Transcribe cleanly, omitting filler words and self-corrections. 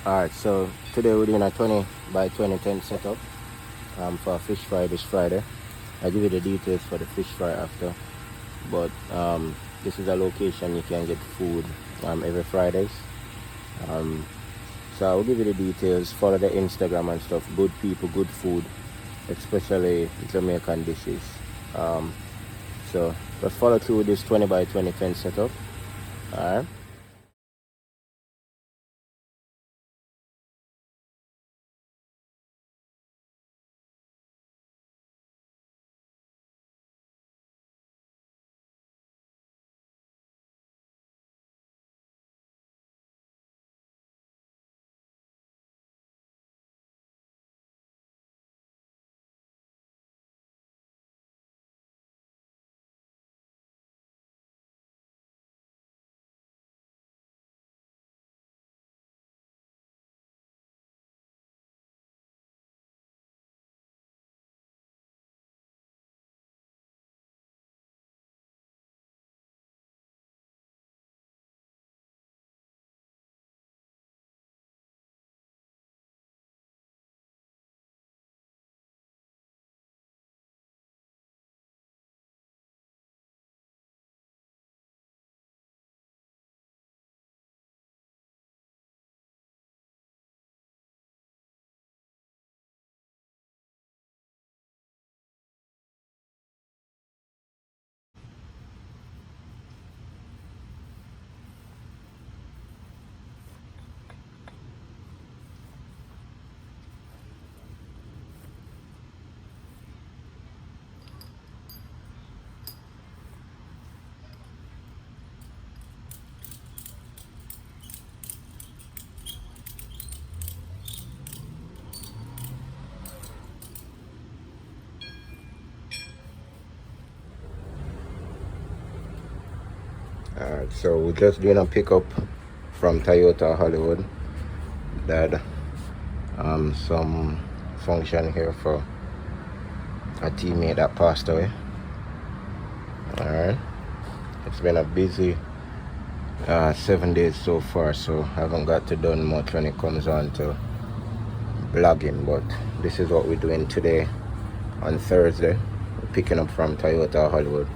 Alright, so today we're doing a 20 by 20 tent setup for a fish fry this Friday. I'll give you the details for the fish fry after, but this is a location you can get food every Fridays. So I'll give you the details, follow the Instagram and stuff. Good people, good food, especially Jamaican dishes. So let's follow through with this 20 by 20 tent setup. Alright. Alright, so we're just doing a pickup from Toyota Hollywood. That some function here for a teammate that passed away. Alright, it's been a busy 7 days so far, so I haven't got to done much when it comes on to blogging, but this is what we're doing today on Thursday. We're picking up from Toyota Hollywood.